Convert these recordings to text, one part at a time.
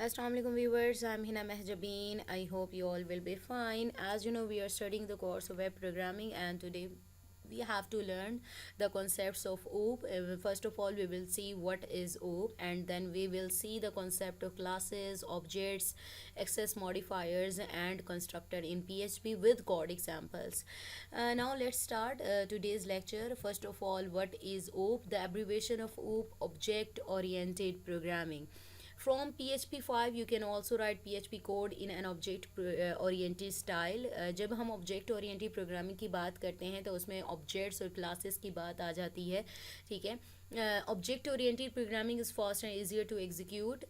Assalamu alaikum viewers, I'm Hina Mehjabeen. I hope you all will be fine. As you know, we are studying the course of web programming, and today we have to learn the concepts of OOP. First of all, we will see what is OOP, and then we will see the concept of classes, objects, access modifiers, and constructor in PHP with code examples. Now let's start today's lecture. First of all, what is OOP? The abbreviation of OOP, object oriented programming. From PHP 5 you can also write PHP code in an object oriented style. जब हम object oriented programming की बात करते हैं तो उसमें objects और classes की बात आ जाती है, ठीक है. Object oriented programming is fast and easier to execute.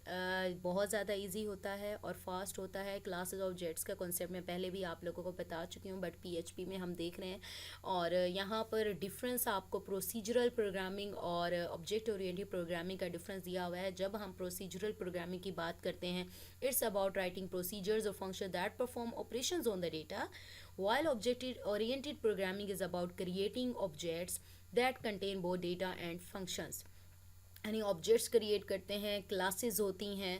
बहुत ज़्यादा इजी होता है और फास्ट होता है. क्लासेस ऑब्जेक्ट्स का कॉन्सेप्ट मैं पहले भी आप लोगों को बता चुकी हूँ, बट पीएचपी में हम देख रहे हैं. और यहाँ पर डिफरेंस आपको प्रोसीजरल प्रोग्रामिंग और ऑब्जेक्ट ओरिएंटेड प्रोग्रामिंग का डिफरेंस दिया हुआ है. जब हम प्रोसीजरल प्रोग्रामिंग की बात करते हैं, इट्स अबाउट राइटिंग प्रोसीजर्स और function that perform operations on the data, while object oriented programming is about creating objects that contain both data and functions. यानी ऑब्जेक्ट्स क्रिएट करते हैं, क्लासेस होती हैं.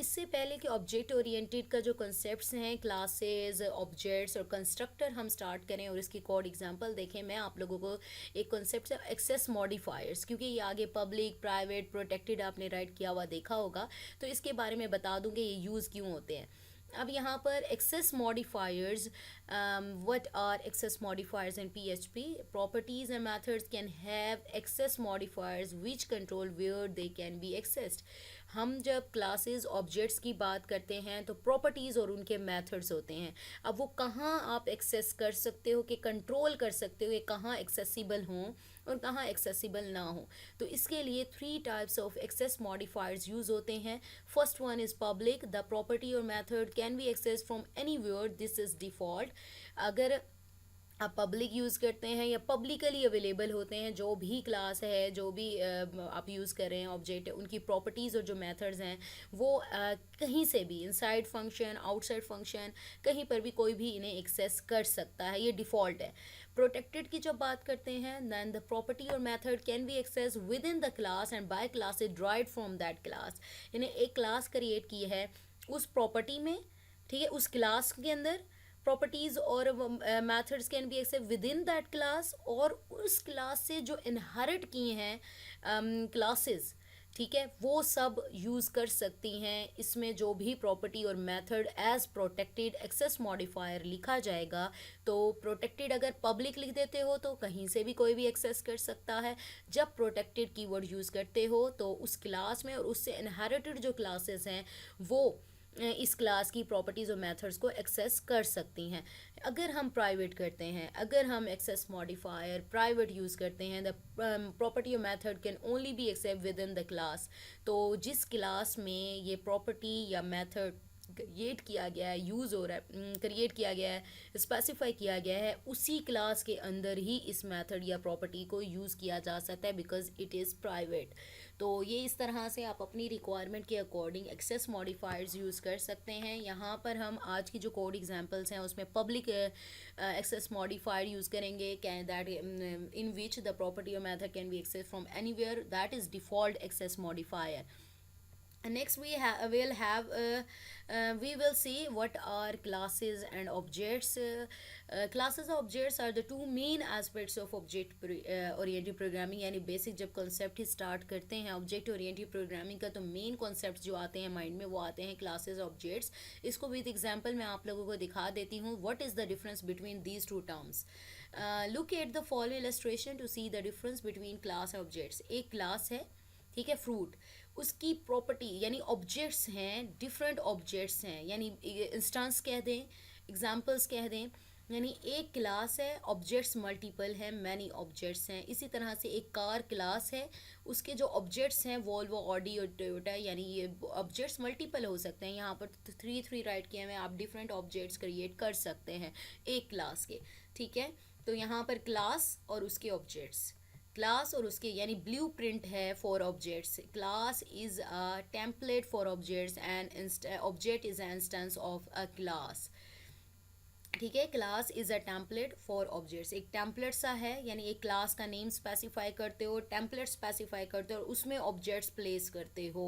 इससे पहले कि ऑब्जेक्ट ओरिएंटेड का जो कॉन्सेप्ट्स हैं, क्लासेस, ऑब्जेक्ट्स और कंस्ट्रक्टर हम स्टार्ट करें और इसकी कोड एग्जांपल देखें, मैं आप लोगों को एक कॉन्सेप्ट है एक्सेस मॉडिफायर्स, क्योंकि ये आगे पब्लिक, प्राइवेट, प्रोटेक्टेड आपने राइट किया हुआ देखा होगा, तो इसके बारे में बता दूँगी ये यूज़ क्यों होते हैं. अब यहाँ पर access modifiers, what are access modifiers in PHP? Properties and methods can have access modifiers which control where they can be accessed. हम जब क्लासेस ऑब्जेक्ट्स की बात करते हैं तो प्रॉपर्टीज़ और उनके मेथड्स होते हैं. अब वो कहाँ आप एक्सेस कर सकते हो, कि कंट्रोल कर सकते हो कि कहाँ एक्सेसिबल हों और कहाँ एक्सेसिबल ना हो. तो इसके लिए 3 types of access modifiers use होते हैं. First one is public. The property और method can be access from anywhere, this is default. अगर आप पब्लिक यूज़ करते हैं या पब्लिकली अवेलेबल होते हैं, जो भी क्लास है, जो भी आप यूज़ कर रहे हैं ऑब्जेक्ट, उनकी प्रॉपर्टीज़ और जो मेथड्स हैं वो कहीं से भी, इनसाइड फंक्शन, आउटसाइड फंक्शन, कहीं पर भी कोई भी इन्हें एक्सेस कर सकता है. ये डिफ़ॉल्ट है. प्रोटेक्टेड की जब बात करते हैं, दैन द प्रॉपर्टी और method can be access within the class and by class is derived from that class. इन्हें एक क्लास क्रिएट की है उस प्रॉपर्टी में, ठीक है, उस क्लास के अंदर. प्रॉपर्टीज़ और methods can be access within that class, और उस क्लास से जो इनहेरिट किए हैं क्लासेस, ठीक है, वो सब यूज़ कर सकती हैं. इसमें जो भी प्रॉपर्टी और method as protected access modifier लिखा जाएगा, तो प्रोटेक्टेड अगर पब्लिक लिख देते हो तो कहीं से भी कोई भी एक्सेस कर सकता है. जब प्रोटेक्टेड कीवर्ड यूज़ करते हो तो उस क्लास में और उससे इनहेरिटेड जो क्लासेस हैं वो इस क्लास की प्रॉपर्टीज़ और मेथड्स को एक्सेस कर सकती हैं. अगर हम प्राइवेट करते हैं, अगर हम एक्सेस मॉडिफायर प्राइवेट यूज़ करते हैं, द प्रॉपर्टी और method can only be accept within the class. तो जिस क्लास में ये प्रॉपर्टी या मेथड क्रिएट किया गया है, यूज़ हो रहा है, क्रिएट किया गया है, स्पेसिफाई किया गया है, उसी क्लास के अंदर ही इस मेथड या प्रॉपर्टी को यूज़ किया जा सकता है, बिकॉज इट इज़ प्राइवेट. तो ये इस तरह से आप अपनी रिक्वायरमेंट के अकॉर्डिंग एक्सेस मॉडिफायर्स यूज़ कर सकते हैं. यहाँ पर हम आज की जो कोड एग्जांपल्स हैं उसमें पब्लिक एक्सेस मॉडिफायर यूज़ करेंगे, can that in which the property और method can be access from anywhere, that is default access modifier. Next we will see what are classes and objects. Classes and objects are the two main aspects of object oriented programming. यानी basic जब concept ही start करते हैं object oriented programming का, तो main concept जो आते हैं mind में वो आते हैं क्लासेस ऑब्जेक्ट्स. इसको विद एग्जांपल मैं आप लोगों को दिखा देती हूँ. What is the difference between these two terms. Look at the following illustration to see the difference between class और ऑब्जेक्ट्स. एक क्लास है, ठीक है, फ्रूट, उसकी प्रॉपर्टी यानी ऑब्जेक्ट्स हैं, डिफरेंट ऑब्जेक्ट्स हैं, यानी इंस्टेंस कह दें, एग्जांपल्स कह दें. यानी एक क्लास है, ऑब्जेक्ट्स मल्टीपल हैं, मैनी ऑब्जेक्ट्स हैं. इसी तरह से एक कार क्लास है, उसके जो ऑब्जेक्ट्स हैं वोल्वो, ऑडी और टोयोटा, यानी ये ऑब्जेक्ट्स मल्टीपल हो सकते हैं. यहाँ पर 3 राइट किए हुए, आप डिफरेंट ऑब्जेक्ट्स क्रिएट कर सकते हैं एक क्लास के, ठीक है. तो यहाँ पर क्लास और उसके ऑब्जेक्ट्स, क्लास और उसके यानी ब्लू प्रिंट है for objects. Class is a template for objects and object is an instance of a class. ठीक है, class is a template for objects, एक टेम्पलेट सा है, यानी एक क्लास का नेम स्पेसिफाई करते हो, टेम्पलेट स्पेसिफाई करते हो और उसमें ऑब्जेक्ट्स प्लेस करते हो।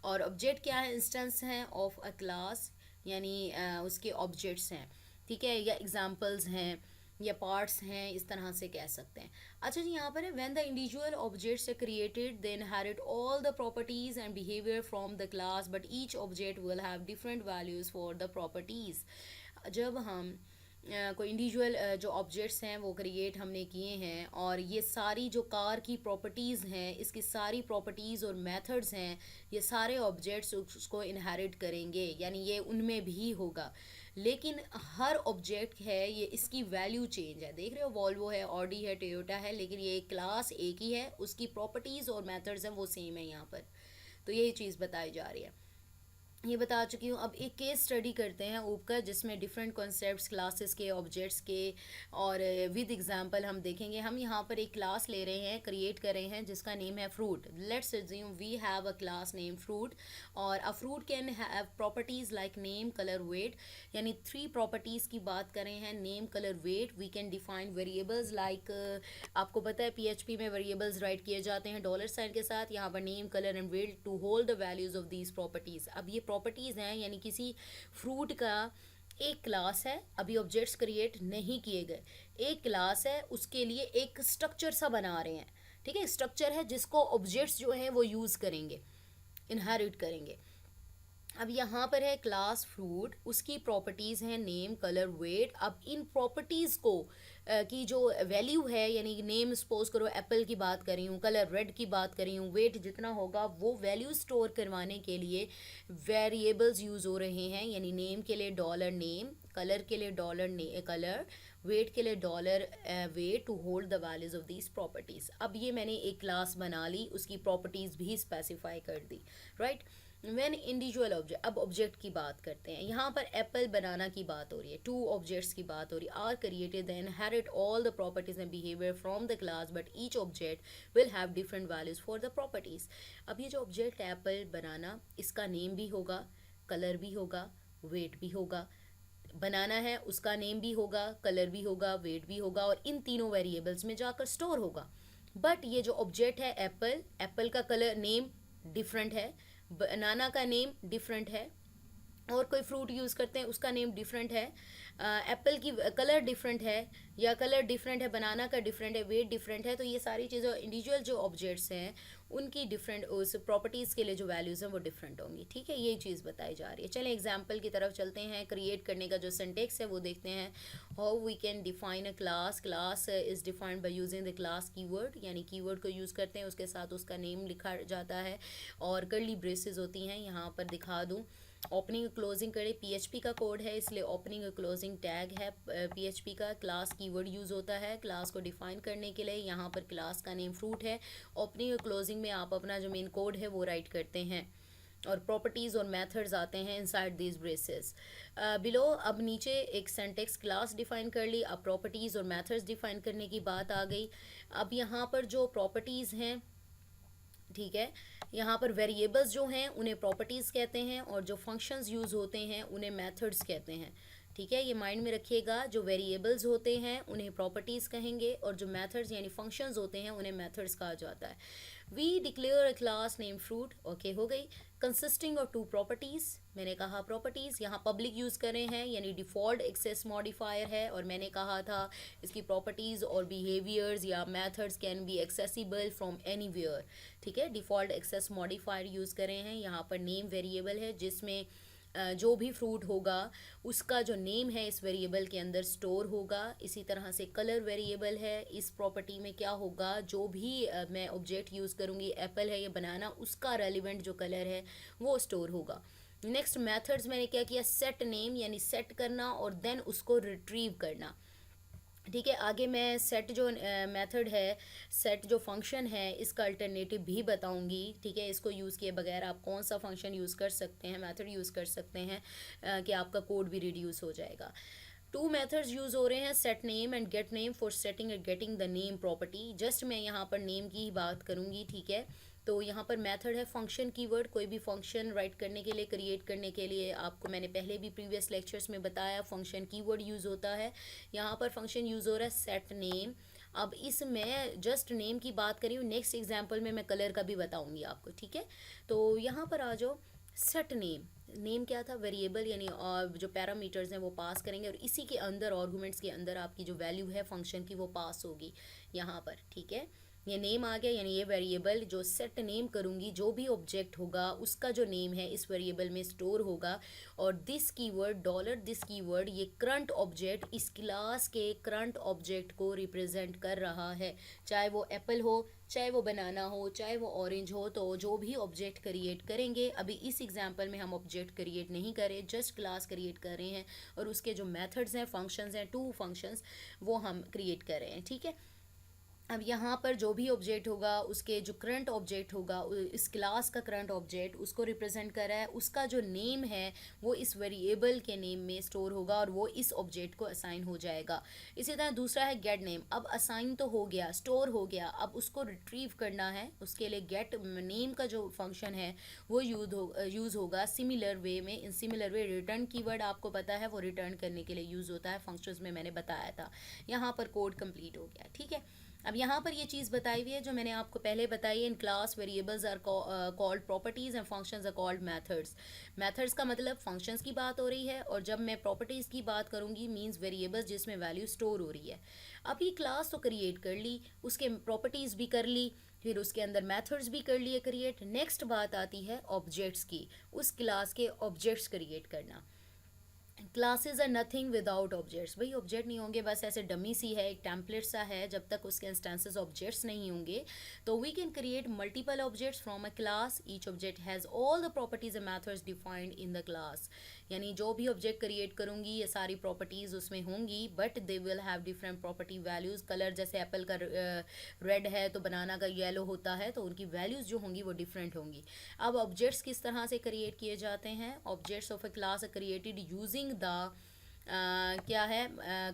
और ऑब्जेक्ट क्या है, इंस्टेंस हैं ऑफ अ क्लास, यानी उसके ऑब्जेक्ट्स हैं, ठीक है, या एग्जाम्पल्स हैं या पार्ट्स हैं, इस तरह से कह सकते हैं। अच्छा जी, यहाँ पर है when the individual objects are created they inherit all the properties and behaviour from the class but each object will have different values for the properties. जब हम कोई इंडिविजुअल जो ऑब्जेक्ट्स हैं वो क्रिएट हमने किए हैं और ये सारी जो कार की प्रॉपर्टीज़ हैं, इसकी सारी प्रॉपर्टीज़ और मेथड्स हैं, ये सारे ऑब्जेक्ट्स उसको इनहेरिट करेंगे, यानी ये उनमें भी होगा। लेकिन हर ऑब्जेक्ट है ये, इसकी वैल्यू चेंज है। देख रहे हो, वॉल्वो है, ऑडी है, टोयोटा है, लेकिन ये क्लास एक ही है, उसकी प्रॉपर्टीज़ और मेथड्स हैं वो सेम है यहाँ पर। तो यही चीज़ बताई जा रही है, ये बता चुकी हूँ। अब एक केस स्टडी करते हैं ऊप का, जिसमें डिफरेंट कॉन्सेप्ट्स क्लासेस के, ऑब्जेक्ट्स के और विद एग्जांपल हम देखेंगे। हम यहाँ पर एक क्लास ले रहे हैं, क्रिएट कर रहे हैं, जिसका नेम है fruit. Let's assume we have a class name fruit, और a fruit can have properties like name, colour, weight, यानी 3 प्रॉपर्टीज़ की बात कर रहे हैं, name, colour, weight. We can define variables like, आपको पता है पीएचपी में वेरिएबल्स राइट किए जाते हैं डॉलर साइन के साथ, यहाँ पर name, colour and weight to hold the values of these properties. अब ये प्रॉपर्टीज़ हैं, यानी किसी फ्रूट का एक क्लास है, अभी ऑब्जेक्ट्स क्रिएट नहीं किए गए, एक क्लास है, उसके लिए एक स्ट्रक्चर सा बना रहे हैं। ठीक है, स्ट्रक्चर है जिसको ऑब्जेक्ट्स जो हैं वो यूज़ करेंगे, इनहेरिट करेंगे। अब यहाँ पर है क्लास फ्रूट, उसकी प्रॉपर्टीज़ हैं नेम, कलर, वेट। अब इन प्रॉपर्टीज़ को की जो वैल्यू है, यानी नेम सपोज करो एप्पल की बात कर रही हूँ, कलर रेड की बात कर रही हूँ, वेट जितना होगा, वो वैल्यू स्टोर करवाने के लिए वेरिएबल्स यूज़ हो रहे हैं। यानी नेम के लिए डॉलर नेम, कलर के लिए डॉलर कलर, वेट के लिए dollar weight to hold the values of these properties. अब ये मैंने एक क्लास बना ली, उसकी प्रॉपर्टीज़ भी स्पेसिफाई कर दी, राइट। व्हेन इंडिविजुअल ऑब्जेक्ट, अब ऑब्जेक्ट की बात करते हैं। यहाँ पर एप्पल बनाना की बात हो रही है, 2 ऑब्जेक्ट्स की बात हो रही है। Are created then inherit all the properties and behaviour from the class but each object will have different values for the properties. अब ये जो ऑब्जेक्ट है एप्पल बनाना, इसका नेम भी होगा, कलर भी होगा, वेट भी होगा। बनाना है, उसका नेम भी होगा, कलर भी होगा, वेट भी होगा, और इन तीनों वेरिएबल्स में जाकर स्टोर होगा। बट ये जो ऑब्जेक्ट है एप्पल, एप्पल का कलर नेम डिफरेंट है, बनाना का नेम डिफरेंट है, और कोई फ्रूट यूज़ करते हैं उसका नेम डिफरेंट है, एप्पल की कलर डिफरेंट है, या कलर डिफरेंट है, बनाना का डिफरेंट है, वेट डिफरेंट है। तो ये सारी चीज़ें, इंडिविजुअल जो ऑब्जेक्ट्स हैं उनकी डिफरेंट उस प्रॉपर्टीज़ के लिए जो वैल्यूज़ हैं वो डिफरेंट होंगी। ठीक है, ये चीज़ बताई जा रही है। चलें एग्जाम्पल की तरफ चलते हैं। क्रिएट करने का जो सिंटेक्स है वो देखते हैं। How we can define a class. Class is defined by using the class keyword, यानी कीवर्ड को यूज़ करते हैं, उसके साथ उसका नेम लिखा जाता है और कर्ली ब्रेसेस होती हैं। यहाँ पर दिखा दूँ, ओपनिंग क्लोजिंग करे, पीएचपी का कोड है इसलिए ओपनिंग क्लोजिंग टैग है पीएचपी का। क्लास कीवर्ड यूज़ होता है क्लास को डिफाइन करने के लिए। यहाँ पर क्लास का नेम फ्रूट है, ओपनिंग क्लोजिंग में आप अपना जो मेन कोड है वो राइट करते हैं, और प्रॉपर्टीज़ और मेथड्स आते हैं इनसाइड दीज ब्रेसेस बिलो। अब नीचे एक सेंटेक्स क्लास डिफाइन कर ली, अब प्रॉपर्टीज़ और मेथड्स डिफाइन करने की बात आ गई। अब यहाँ पर जो प्रॉपर्टीज़ हैं, ठीक है, यहाँ पर वेरिएबल्स जो हैं उन्हें प्रॉपर्टीज़ कहते हैं, और जो फंक्शंस यूज़ होते हैं उन्हें मेथड्स कहते हैं। ठीक है, ये माइंड में रखिएगा, जो वेरिएबल्स होते हैं उन्हें प्रॉपर्टीज़ कहेंगे, और जो मेथड्स यानी फंक्शंस होते हैं उन्हें मेथड्स कहा जाता है। We declare a class name fruit, okay हो गई, कंसिस्टिंग ऑफ 2 प्रॉपर्टीज़। मैंने कहा प्रॉपर्टीज़ यहाँ पब्लिक यूज़ कर रहे हैं, यानी डिफ़ॉल्ट एक्सेस मॉडिफायर है, और मैंने कहा था इसकी प्रॉपर्टीज़ और बिहेवियर्स या methods can be accessible from anywhere. ठीक है, डिफ़ॉल्ट एक्सेस मॉडिफायर यूज़ कर रहे हैं। यहाँ पर नेम वेरिएबल है जिसमें जो भी फ्रूट होगा उसका जो नेम है इस वेरिएबल के अंदर स्टोर होगा। इसी तरह से कलर वेरिएबल है, इस प्रॉपर्टी में क्या होगा, जो भी मैं ऑब्जेक्ट यूज़ करूँगी, एप्पल है या बनाना, उसका रेलिवेंट जो कलर है वो स्टोर होगा। नेक्स्ट मेथड्स मैंने क्या किया, सेट नेम यानी सेट करना और देन उसको रिट्रीव करना। ठीक है, आगे मैं सेट जो मेथड है, सेट जो फंक्शन है, इसका अल्टरनेटिव भी बताऊंगी। ठीक है, इसको यूज़ किए बगैर आप कौन सा फंक्शन यूज़ कर सकते हैं, मेथड यूज़ कर सकते हैं कि आपका कोड भी रिड्यूस हो जाएगा। 2 मेथड्स यूज़ हो रहे हैं, set name and gate name for setting and getting the name property. Just मैं यहाँ पर नेम की ही बात करूँगी। ठीक है, तो यहाँ पर मेथड है फंक्शन कीवर्ड। कोई भी फंक्शन राइट करने के लिए, क्रिएट करने के लिए, आपको मैंने पहले भी प्रीवियस लेक्चर्स में बताया फंक्शन कीवर्ड यूज़ होता है। यहाँ पर फंक्शन यूज़ हो रहा है सेट नेम। अब इसमें जस्ट नेम की बात करी हूँ, नेक्स्ट एग्जाम्पल में मैं कलर का भी बताऊँगी आपको, ठीक है। तो यहाँ पर आ जाओ, सेट नेम। नेम क्या था, वेरिएबल, यानी और जो पैरामीटर्स हैं वो पास करेंगे और इसी के अंदर आर्गुमेंट्स के अंदर आपकी जो वैल्यू है फंक्शन की वो पास होगी यहाँ पर, ठीक है। ये नेम आ गया, यानी ये वेरिएबल जो सेट नेम करूँगी, जो भी ऑब्जेक्ट होगा उसका जो नेम है इस वेरिएबल में स्टोर होगा। और this keyword, dollar this keyword, ये करंट ऑब्जेक्ट, इस क्लास के करंट ऑब्जेक्ट को रिप्रेजेंट कर रहा है। चाहे वो एप्पल हो, चाहे वो बनाना हो, चाहे वो ऑरेंज हो, तो जो भी ऑब्जेक्ट क्रिएट करेंगे, अभी इस एग्जांपल में हम ऑब्जेक्ट क्रिएट नहीं कर रहे, जस्ट क्लास क्रिएट कर रहे हैं और उसके जो मेथड्स हैं, फंक्शंस हैं, 2 फंक्शंस, वो हम क्रिएट कर रहे हैं, ठीक है। अब यहाँ पर जो भी ऑब्जेक्ट होगा उसके जो करंट ऑब्जेक्ट होगा, इस क्लास का करंट ऑब्जेक्ट उसको रिप्रेजेंट कर रहा है, उसका जो नेम है वो इस वेरिएबल के नेम में स्टोर होगा और वो इस ऑब्जेक्ट को असाइन हो जाएगा। इसी तरह दूसरा है गेट नेम। अब असाइन तो हो गया, स्टोर हो गया, अब उसको रिट्रीव करना है, उसके लिए गेट नेम का जो फंक्शन है वो यूज़ होगा सिमिलर वे में। In similar way return keyword आपको पता है, वो रिटर्न करने के लिए यूज़ होता है, फंक्शंस में मैंने बताया था। यहाँ पर कोड कंप्लीट हो गया, ठीक है। अब यहाँ पर ये चीज़ बताई हुई है जो मैंने आपको पहले बताई है, in class variables are called properties and functions are called methods. Methods का मतलब फंक्शंस की बात हो रही है, और जब मैं प्रॉपर्टीज़ की बात करूँगी मींस वेरिएबल्स जिसमें वैल्यू स्टोर हो रही है। अब ये क्लास तो क्रिएट कर ली, उसके प्रॉपर्टीज़ भी कर ली, फिर उसके अंदर मेथड्स भी कर लिए क्रिएट। नेक्स्ट बात आती है ऑब्जेक्ट्स की, उस क्लास के ऑब्जेक्ट्स क्रिएट करना। Classes are nothing without objects. भाई ऑब्जेक्ट नहीं होंगे, बस ऐसे डमी सी है, एक टेम्पलेट सा है, जब तक उसके इंस्टेंसेस ऑब्जेक्ट्स नहीं होंगे। तो we can create multiple objects from a class. Each object has all the properties and methods defined in the class. यानी जो भी ऑब्जेक्ट क्रिएट करूँगी ये सारी प्रॉपर्टीज़ उसमें होंगी, but they will have different property values. Colour जैसे Apple का रेड है तो बनाना का येलो होता है, तो उनकी वैल्यूज़ जो होंगी वो डिफरेंट होंगी। अब ऑब्जेक्ट्स किस तरह से क्रिएट किए जाते हैं, objects of a class are created using the क्या है,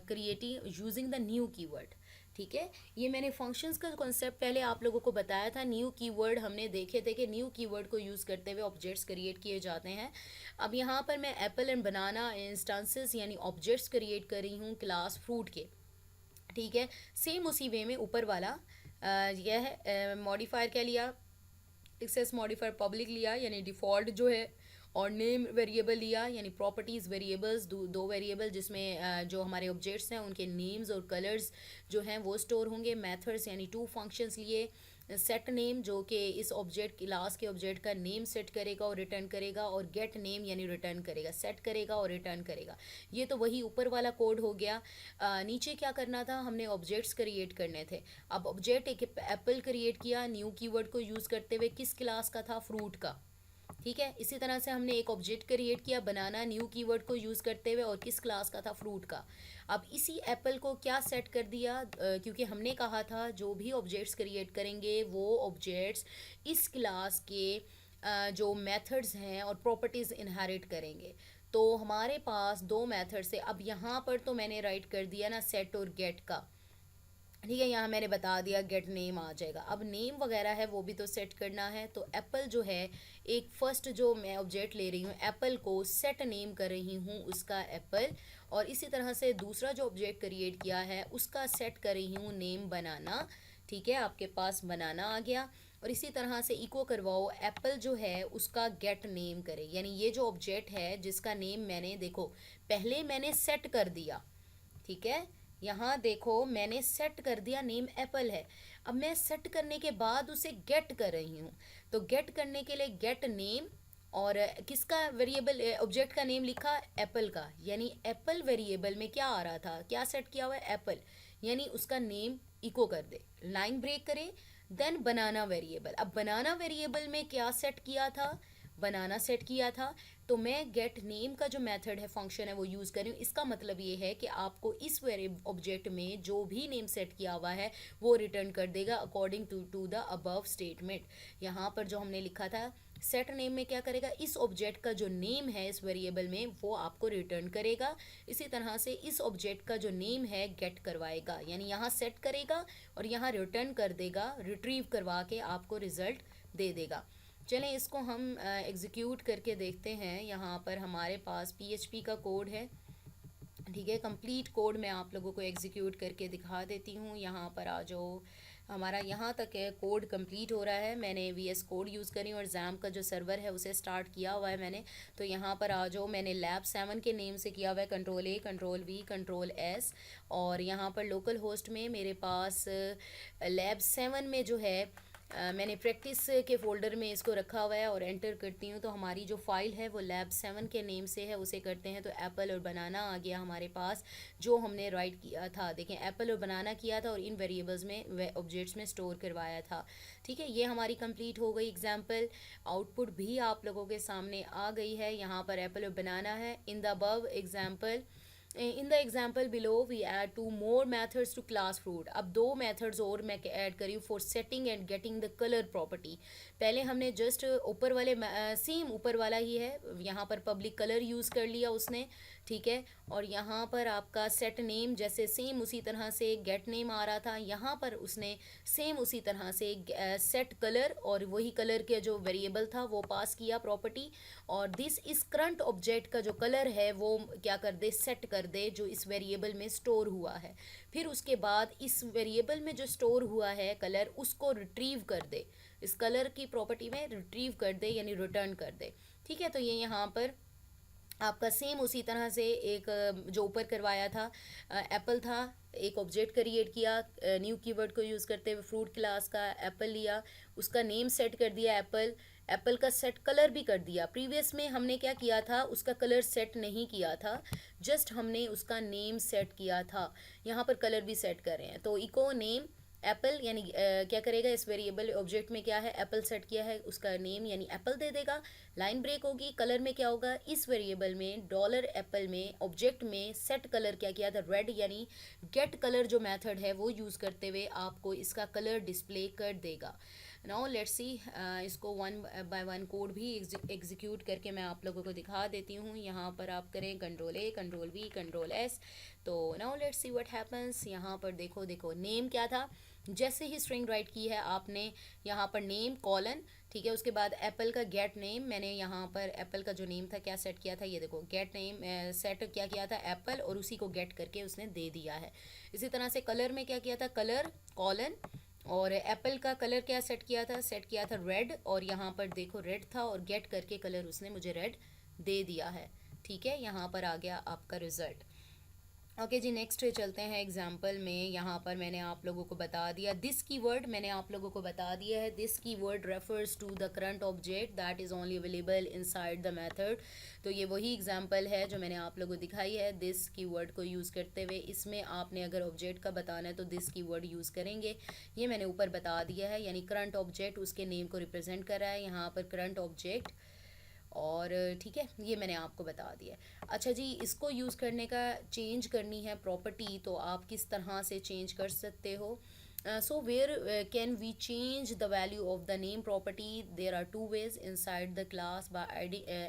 creating using the new keyword, ठीक है। ये मैंने फंक्शंस का कॉन्सेप्ट पहले आप लोगों को बताया था। न्यू कीवर्ड हमने देखे थे कि न्यू कीवर्ड को यूज़ करते हुए ऑब्जेक्ट्स क्रिएट किए जाते हैं। अब यहाँ पर मैं एप्पल एंड बनाना इंस्टांसेस यानी ऑब्जेक्ट्स क्रिएट कर रही हूँ क्लास फ्रूट के, ठीक है। सेम उसी वे में ऊपर वाला यह मॉडिफायर क्या लिया, एक्सेस मॉडिफायर पब्लिक लिया यानी डिफ़ॉल्ट जो है, और नेम वेरिएबल लिया यानी प्रॉपर्टीज़ वेरिएबल्स, दो वेरिएबल जिसमें जो हमारे ऑब्जेक्ट्स हैं उनके नेम्स और कलर्स जो हैं वो स्टोर होंगे। मेथड्स यानी 2 फंक्शंस लिए। सेट नेम जो कि इस ऑब्जेक्ट क्लास के ऑब्जेक्ट का नेम सेट करेगा और रिटर्न करेगा, और गेट नेम यानी रिटर्न करेगा, सेट करेगा और रिटर्न करेगा। ये तो वही ऊपर वाला कोड हो गया। नीचे क्या करना था, हमने ऑब्जेक्ट्स क्रिएट करने थे। अब ऑब्जेक्ट एक एप्पल क्रिएट किया न्यू कीवर्ड को यूज़ करते हुए, किस क्लास का था, फ्रूट का, ठीक है। इसी तरह से हमने एक ऑब्जेक्ट क्रिएट किया बनाना न्यू कीवर्ड को यूज़ करते हुए, और किस क्लास का था, फ्रूट का। अब इसी एप्पल को क्या सेट कर दिया, क्योंकि हमने कहा था जो भी ऑब्जेक्ट्स क्रिएट करेंगे वो ऑब्जेक्ट्स इस क्लास के जो मेथड्स हैं और प्रॉपर्टीज़ इनहेरिट करेंगे। तो हमारे पास 2 मेथड्स है। अब यहाँ पर तो मैंने राइट कर दिया ना सेट और गेट का, ठीक है। यहाँ मैंने बता दिया गेट नेम आ जाएगा। अब नेम वगैरह है वो भी तो सेट करना है। तो एप्पल जो है, एक फर्स्ट जो मैं ऑब्जेक्ट ले रही हूँ एप्पल को सेट नेम कर रही हूँ उसका एप्पल, और इसी तरह से दूसरा जो ऑब्जेक्ट क्रिएट किया है उसका सेट कर रही हूँ नेम बनाना, ठीक है। आपके पास बनाना आ गया। और इसी तरह से इको करवाओ एप्पल जो है उसका गेट नेम करे, यानी ये जो ऑब्जेक्ट है जिसका नेम मैंने देखो पहले मैंने सेट कर दिया, ठीक है। यहाँ देखो मैंने सेट कर दिया नेम एप्पल है। अब मैं सेट करने के बाद उसे गेट कर रही हूँ, तो गेट करने के लिए गेट नेम, और किसका वेरिएबल ऑब्जेक्ट का नेम लिखा, एप्पल का, यानी एप्पल वेरिएबल में क्या आ रहा था, क्या सेट किया हुआ है, एप्पल, यानी उसका नेम इको कर दे, लाइन ब्रेक करे। देन बनाना वेरिएबल, अब बनाना वेरिएबल में क्या सेट किया था, बनाना सेट किया था। तो मैं गेट नेम का जो मेथड है फंक्शन है वो यूज़ कर रही हूँ। इसका मतलब ये है कि आपको इस ऑब्जेक्ट में जो भी नेम सेट किया हुआ है वो रिटर्न कर देगा according to the above statement. यहाँ पर जो हमने लिखा था सेट नेम में क्या करेगा, इस ऑब्जेक्ट का जो नेम है इस वेरिएबल में वो आपको रिटर्न करेगा। इसी तरह से इस ऑब्जेक्ट का जो नेम है गेट करवाएगा, यानी यहाँ सेट करेगा और यहाँ रिटर्न कर देगा, रिट्रीव करवा के आपको रिजल्ट दे देगा। चलें इसको हम एग्जीक्यूट करके देखते हैं। यहाँ पर हमारे पास PHP का कोड है, ठीक है। कंप्लीट कोड मैं आप लोगों को एग्जीक्यूट करके दिखा देती हूँ। यहाँ पर आ जाओ, हमारा यहाँ तक है कोड कंप्लीट हो रहा है। मैंने VS कोड यूज़ करी और जैम का जो सर्वर है उसे स्टार्ट किया हुआ है मैंने। तो यहाँ पर आ जाओ, मैंने लैब 7 के नेम से किया हुआ है Ctrl+A Ctrl+V Ctrl+S। और यहाँ पर लोकल होस्ट में मेरे पास लैब 7 में जो है मैंने प्रैक्टिस के फोल्डर में इसको रखा हुआ है और एंटर करती हूँ तो हमारी जो फाइल है वो लैब 7 के नेम से है। उसे करते हैं तो एप्पल और बनाना आ गया हमारे पास, जो हमने राइट किया था। देखें, एप्पल और बनाना किया था और इन वेरिएबल्स में ऑब्जेक्ट्स में स्टोर करवाया था, ठीक है। ये हमारी कंप्लीट हो गई एग्जाम्पल। आउटपुट भी आप लोगों के सामने आ गई है। यहाँ पर एप्पल और बनाना है। In the above example, in the example below we add 2 more methods to class fruit। अब 2 मेथड्स और मैं ऐड करी हूँ for setting and getting the colour property. पहले हमने जस्ट ऊपर वाले सेम ऊपर वाला ही है, यहाँ पर पब्लिक कलर यूज़ कर लिया उसने, ठीक है। और यहाँ पर आपका सेट नेम जैसे सेम उसी तरह से गेट नेम आ रहा था, यहाँ पर उसने सेम उसी तरह से सेट कलर और वही कलर के जो वेरिएबल था वो पास किया प्रॉपर्टी। और दिस इस करंट ऑब्जेक्ट का जो कलर है वो क्या कर दे, सेट कर दे, जो इस वेरिएबल में स्टोर हुआ है। फिर उसके बाद इस वेरिएबल में जो स्टोर हुआ है कलर, उसको रिट्रीव कर दे, इस कलर की प्रॉपर्टी में रिट्रीव कर दे यानी रिटर्न कर दे, ठीक है। तो ये यहाँ पर आपका सेम उसी तरह से एक जो ऊपर करवाया था एप्पल था, एक ऑब्जेक्ट क्रिएट किया न्यू कीवर्ड को यूज़ करते हुए, फ्रूट क्लास का एप्पल लिया, उसका नेम सेट कर दिया एप्पल, एप्पल का सेट कलर भी कर दिया। प्रीवियस में हमने क्या किया था, उसका कलर सेट नहीं किया था, जस्ट हमने उसका नेम सेट किया था। यहाँ पर कलर भी सेट कर रहे हैं तो इको नेम एप्पल यानी क्या करेगा, इस वेरिएबल ऑब्जेक्ट में क्या है एप्पल सेट किया है, उसका नेम यानी एप्पल दे देगा। लाइन ब्रेक होगी, कलर में क्या होगा, इस वेरिएबल में डॉलर एप्पल में ऑब्जेक्ट में सेट कलर क्या किया था, रेड, यानी गेट कलर जो मेथड है वो यूज़ करते हुए आपको इसका कलर डिस्प्ले कर देगा। नाउ लेट्स सी, इसको 1 बाय 1 कोड भी एग्जीक्यूट करके मैं आप लोगों को दिखा देती हूँ। यहाँ पर आप करें Ctrl+A Ctrl+V Ctrl+S। तो now let's see what happens. यहाँ पर देखो नेम क्या था, जैसे ही स्ट्रिंग राइट की है आपने यहाँ पर नेम कॉलन, ठीक है। उसके बाद एप्पल का गेट नेम, मैंने यहाँ पर एप्पल का जो नेम था क्या सेट किया था, ये देखो गेट नेम सेट क्या किया था एप्पल, और उसी को गेट करके उसने दे दिया है। इसी तरह से कलर में क्या किया था, कलर कॉलन, और एप्पल का कलर क्या सेट किया था, सेट किया था रेड, और यहाँ पर देखो रेड था और गेट करके कलर उसने मुझे रेड दे दिया है, ठीक है। यहाँ पर आ गया आपका रिजल्ट। ओके जी, नेक्स्ट चलते हैं एग्जाम्पल में। यहाँ पर मैंने आप लोगों को बता दिया दिस कीवर्ड, मैंने आप लोगों को बता दिया है this keyword refers to the current object that is only available inside the method. तो ये वही एग्जाम्पल है जो मैंने आप लोगों को दिखाई है दिस कीवर्ड को यूज़ करते हुए। इसमें आपने अगर ऑब्जेक्ट का बताना है तो दिस कीवर्ड यूज़ करेंगे। ये मैंने ऊपर बता दिया है, यानी करंट ऑब्जेक्ट उसके नेम को रिप्रेजेंट कर रहा है यहाँ पर करंट ऑब्जेक्ट, और ठीक है, ये मैंने आपको बता दिया। अच्छा जी, इसको यूज़ करने का चेंज करनी है प्रॉपर्टी, तो आप किस तरह से चेंज कर सकते हो। So where can we change the value of the name property? There are two ways inside the class by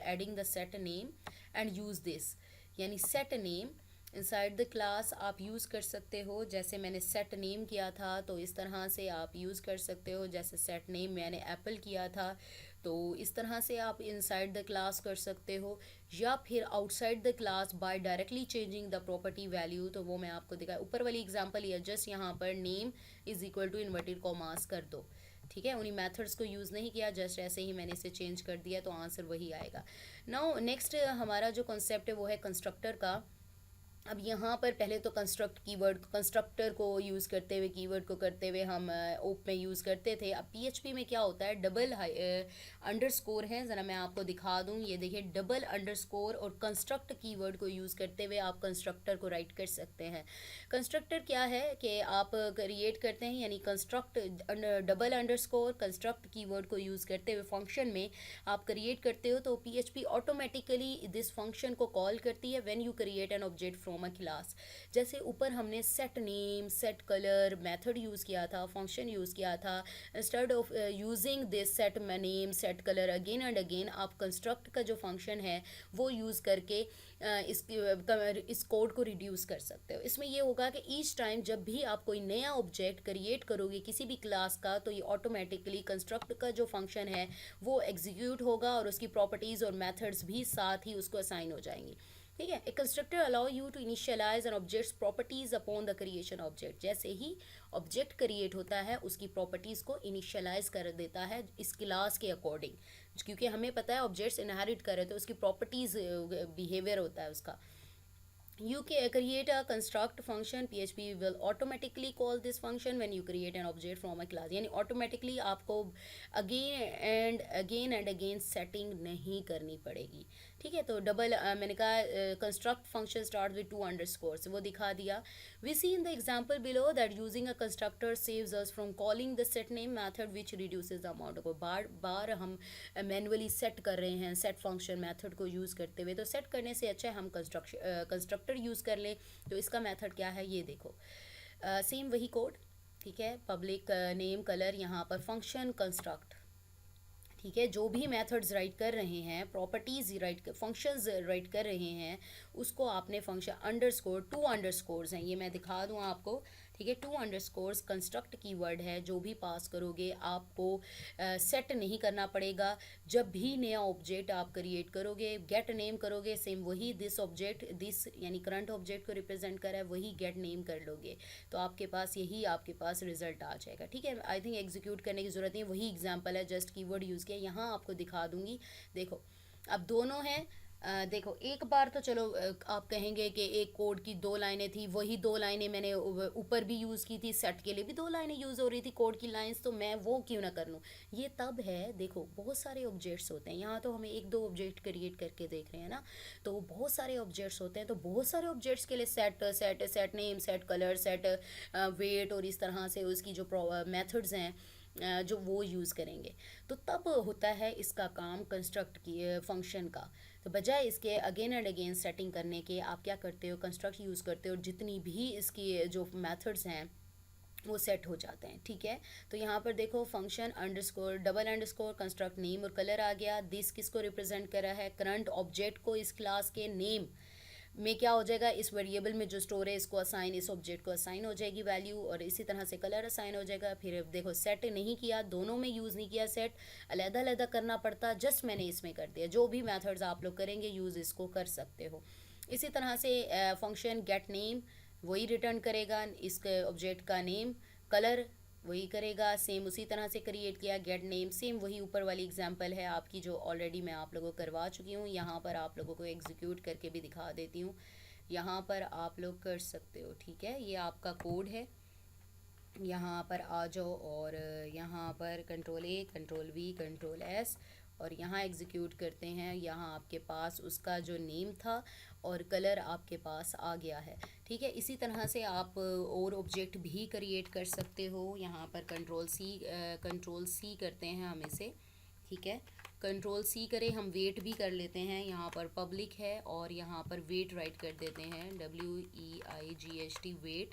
adding the set name and use this, यानी set name inside the class आप use कर सकते हो। जैसे मैंने set name किया था तो इस तरह से आप यूज़ कर सकते हो, जैसे सेट नेम मैंने एप्पल किया था तो इस तरह से आप इनसाइड द क्लास कर सकते हो, या फिर outside the class by directly changing the property value. तो वो मैं आपको दिखाया ऊपर वाली एग्जांपल, या जस्ट यहाँ पर name is equal to inverted commas कर दो, ठीक है। उन्हीं मेथड्स को यूज़ नहीं किया, जस्ट ऐसे ही मैंने इसे चेंज कर दिया तो आंसर वही आएगा। नाउ नेक्स्ट हमारा जो कॉन्सेप्ट है वो है कंस्ट्रक्टर का। अब यहाँ पर पहले तो कंस्ट्रक्ट कीवर्ड, कंस्ट्रक्टर को यूज़ करते हुए, कीवर्ड को करते हुए हम ओप में यूज़ करते थे। अब PHP में क्या होता है, डबल अंडरस्कोर है, ज़रा मैं आपको दिखा दूँ, ये देखिए डबल अंडरस्कोर और कंस्ट्रक्ट कीवर्ड को यूज़ करते हुए आप कंस्ट्रक्टर को राइट कर सकते हैं। कंस्ट्रक्टर क्या है कि आप क्रिएट करते हैं, यानी construct double underscore construct keyword को यूज़ करते हुए फंक्शन में आप क्रिएट करते हो तो PHP ऑटोमेटिकली दिस फंक्शन को कॉल करती है when you create an object from from a class. जैसे ऊपर हमने set name, set colour method use किया था, फंक्शन यूज़ किया था। Instead of using this set name, set colour again and again, आप कंस्ट्रक्ट का जो फंक्शन है वो यूज़ करके इस कोड को रिड्यूस कर सकते हो। इसमें ये होगा कि ईच टाइम जब भी आप कोई नया ऑब्जेक्ट क्रिएट करोगे किसी भी क्लास का, तो ये ऑटोमेटिकली कंस्ट्रक्ट का जो फंक्शन है वो एग्जीक्यूट होगा और उसकी प्रॉपर्टीज़ और मेथड्स भी साथ ही उसको असाइन हो जाएंगी। ठीक है। A constructor allow you to initialize an objects properties upon the creation object. जैसे ही ऑब्जेक्ट क्रिएट होता है उसकी प्रॉपर्टीज़ को इनिशियलाइज कर देता है इस क्लास के अकॉर्डिंग, क्योंकि हमें पता है ऑब्जेक्ट्स इनहेरिट करे तो उसकी प्रॉपर्टीज़ बिहेवियर होता है उसका। You create a construct function, PHP will automatically call this function when you create an object from a class। यानी automatically आपको again and again setting नहीं करनी पड़ेगी। ठीक है। तो डबल मैंने कहा construct function start with 2 underscores, वो दिखा दिया। We see in the example below that using a constructor saves us from calling the set name method which reduces the amount. को बार बार हम मैनुअली सेट कर रहे हैं सेट फंक्शन मेथड को यूज़ करते हुए, तो सेट करने से अच्छा है हम कंस्ट्रक्टर यूज़ कर लें। तो इसका मेथड क्या है ये देखो, सेम वही कोड। ठीक है। पब्लिक नेम कलर, यहाँ पर फंक्शन कंस्ट्रक्ट। ठीक है। जो भी मेथड्स राइट कर रहे हैं, प्रॉपर्टीज़ राइट, फंक्शंस राइट कर रहे हैं, उसको आपने फंक्शन अंडरस्कोर, 2 अंडरस्कोर्स हैं ये मैं दिखा दूँ आपको। ठीक है। 2 अंडरस्कोर्स कंस्ट्रक्ट कीवर्ड है, जो भी पास करोगे आपको सेट नहीं करना पड़ेगा। जब भी नया ऑब्जेक्ट आप क्रिएट करोगे, गेट नेम करोगे, सेम वही दिस ऑब्जेक्ट, दिस यानी करंट ऑब्जेक्ट को रिप्रेजेंट कर रहा है, वही गेट नेम कर लोगे तो आपके पास यही आपके पास रिजल्ट आ जाएगा। ठीक है। आई थिंक एग्जीक्यूट करने की ज़रूरत नहीं, वही एग्जाम्पल है, जस्ट कीवर्ड यूज़ किया। यहाँ आपको दिखा दूंगी। देखो अब दोनों हैं। देखो एक बार तो चलो आप कहेंगे कि एक कोड की 2 लाइनें थी, वही 2 लाइनें मैंने ऊपर भी यूज़ की थी, सेट के लिए भी 2 लाइनें यूज़ हो रही थी कोड की लाइंस, तो मैं वो क्यों ना कर लूँ। ये तब है, देखो बहुत सारे ऑब्जेक्ट्स होते हैं, यहाँ तो हमें 1-2 ऑब्जेक्ट क्रिएट करके देख रहे हैं ना, तो बहुत सारे ऑब्जेक्ट्स होते हैं, तो बहुत सारे ऑब्जेक्ट्स के लिए set name, set colour, set weight और इस तरह से उसकी जो मेथड्स हैं जो वो यूज़ करेंगे, तो तब होता है इसका काम कंस्ट्रक्ट की फंक्शन का। तो बजाय इसके अगेन एंड अगेन सेटिंग करने के आप क्या करते हो, कंस्ट्रक्ट यूज़ करते हो, जितनी भी इसकी जो मेथड्स हैं वो सेट हो जाते हैं। ठीक है। तो यहाँ पर देखो function underscore, double underscore, construct name और कलर आ गया। दिस किसको रिप्रेजेंट कर रहा है, करंट ऑब्जेक्ट को इस क्लास के नेम में क्या हो जाएगा, इस वेरिएबल में जो स्टोर है इसको असाइन, इस ऑब्जेक्ट को असाइन हो जाएगी वैल्यू, और इसी तरह से कलर असाइन हो जाएगा। फिर देखो सेट नहीं किया, दोनों में यूज़ नहीं किया, सेट अलग अलग करना पड़ता, जस्ट मैंने इसमें कर दिया। जो भी मेथड्स आप लोग करेंगे यूज़ इसको कर सकते हो। इसी तरह से फंक्शन गेट नेम वही रिटर्न करेगा इसके ऑब्जेक्ट का नेम, कलर वही करेगा, सेम उसी तरह से क्रिएट किया गेट नेम, सेम वही ऊपर वाली एग्जांपल है आपकी जो ऑलरेडी मैं आप लोगों को करवा चुकी हूँ। यहाँ पर आप लोगों को एग्जीक्यूट करके भी दिखा देती हूँ, यहाँ पर आप लोग कर सकते हो। ठीक है। ये आपका कोड है, यहाँ पर आ जाओ और यहाँ पर control A, control V, control S और यहाँ एग्जीक्यूट करते हैं। यहाँ आपके पास उसका जो नेम था और कलर आपके पास आ गया है। ठीक है। इसी तरह से आप और ऑब्जेक्ट भी क्रिएट कर सकते हो। यहाँ पर कंट्रोल C करते हैं हम इसे। ठीक है। कंट्रोल C करें, हम वेट भी कर लेते हैं। यहाँ पर पब्लिक है और यहाँ पर वेट राइट कर देते हैं, WEIGHT वेट।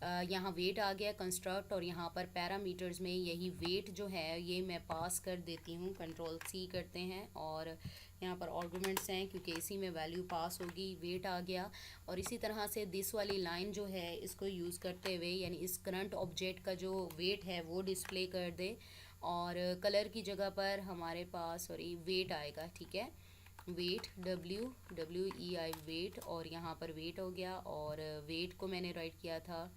यहाँ वेट आ गया कंस्ट्रक्ट, और यहाँ पर पैरामीटर्स में यही वेट जो है ये मैं पास कर देती हूँ। कंट्रोल C करते हैं और यहाँ पर आर्गुमेंट्स हैं क्योंकि इसी में वैल्यू पास होगी, वेट आ गया। और इसी तरह से दिस वाली लाइन जो है इसको यूज़ करते हुए यानी इस करंट ऑब्जेक्ट का जो वेट है वो डिस्प्ले कर दे, और कलर की जगह पर हमारे पास सॉरी वेट आएगा। ठीक है। वेट WEI वेट, और यहाँ पर वेट हो गया, और वेट को मैंने राइट किया था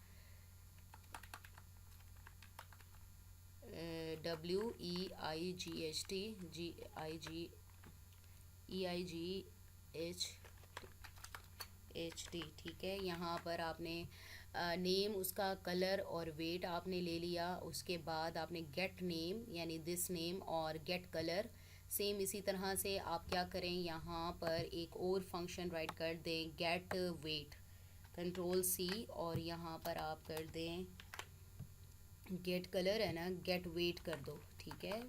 WEIGHT। ठीक है। यहाँ पर आपने नेम उसका कलर और वेट आपने ले लिया, उसके बाद आपने गेट नेम यानी दिस नेम और गेट कलर, सेम इसी तरह से आप क्या करें, यहाँ पर एक और फंक्शन राइट कर दें गेट वेट, कंट्रोल C, और यहाँ पर आप कर दें गेट कलर है ना, गेट वेट कर दो। ठीक है।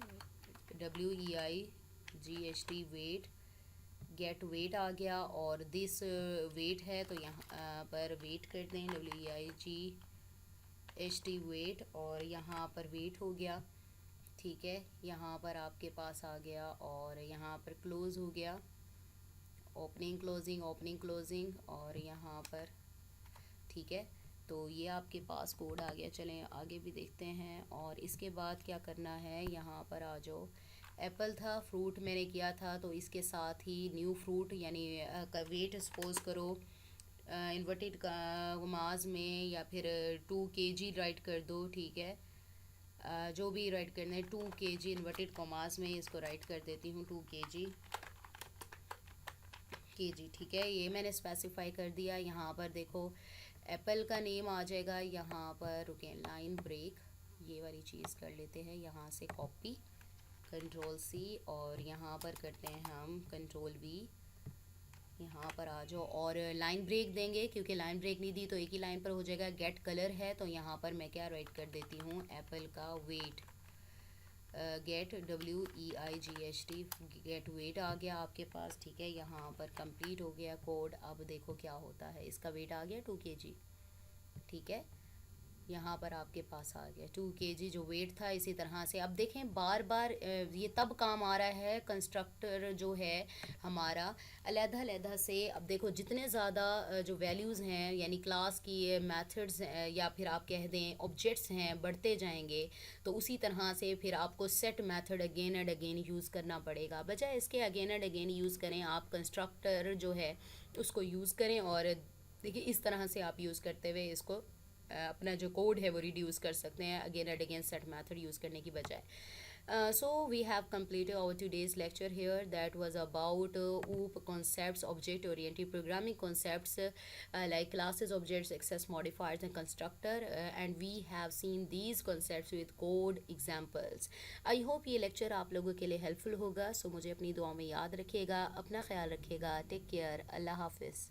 WEIGHT वेट गेट वेट आ गया और दिस वेट है तो यहाँ पर वेट कर दें, WEIGHT वेट, और यहाँ पर वेट हो गया। ठीक है, यहाँ पर आपके पास आ गया और यहाँ पर क्लोज़ हो गया, ओपनिंग क्लोजिंग, और यहाँ पर ठीक है। तो ये आपके पास कोड आ गया। चलें आगे भी देखते हैं। और इसके बाद क्या करना है, यहाँ पर आ जाओ। एप्पल था, फ्रूट मैंने किया था, तो इसके साथ ही न्यू फ्रूट यानी वेट सपोज करो इन्वर्टेड कॉमास में, या फिर 2 kg राइट कर दो। ठीक है, जो भी राइट करना है, 2 kg इन्वर्टेड कॉमास में इसको राइट कर देती हूँ, 2 kg। ठीक है, ये मैंने स्पेसिफाई कर दिया। यहाँ पर देखो एप्पल का नेम आ जाएगा। यहाँ पर रुकें, लाइन ब्रेक, ये वाली चीज़ कर लेते हैं, यहाँ से कॉपी, Ctrl+C, और यहाँ पर करते हैं हम Ctrl+V। यहाँ पर आ जाओ और लाइन ब्रेक देंगे, क्योंकि लाइन ब्रेक नहीं दी तो एक ही लाइन पर हो जाएगा। गेट कलर है तो यहाँ पर मैं क्या राइट कर देती हूँ, एप्पल का weight, get WEIGHT, get weight आ गया आपके पास। ठीक है, यहाँ पर कंप्लीट हो गया कोड। अब देखो क्या होता है, इसका वेट आ गया 2 kg। ठीक है, यहाँ पर आपके पास आ गया 2 kg जो वेट था। इसी तरह से अब देखें, बार बार ये तब काम आ रहा है, कंस्ट्रक्टर जो है हमारा अलग-अलग से। अब देखो जितने ज़्यादा जो वैल्यूज़ हैं यानी क्लास की मेथड्स या फिर आप कह दें ऑब्जेक्ट्स हैं बढ़ते जाएंगे, तो उसी तरह से फिर आपको set method again and again use करना पड़ेगा। बजाय इसके अगेन एंड अगेन यूज़ करें, आप कंस्ट्रक्टर जो है उसको यूज़ करें। और देखिए इस तरह से आप यूज़ करते हुए इसको अपना जो कोड है वो रिड्यूस कर सकते हैं, again and again set method use करने की बजाय। So we have completed our today's lecture here, that was about OOP concepts, object oriented programming concepts, like classes, objects, access modifiers and constructor, and we have seen these concepts with code examples. I hope ये lecture आप लोगों के लिए helpful होगा। So मुझे अपनी दुआ में याद रखिएगा, अपना ख्याल रखिएगा, टेक केयर, अल्लाह हाफिज़।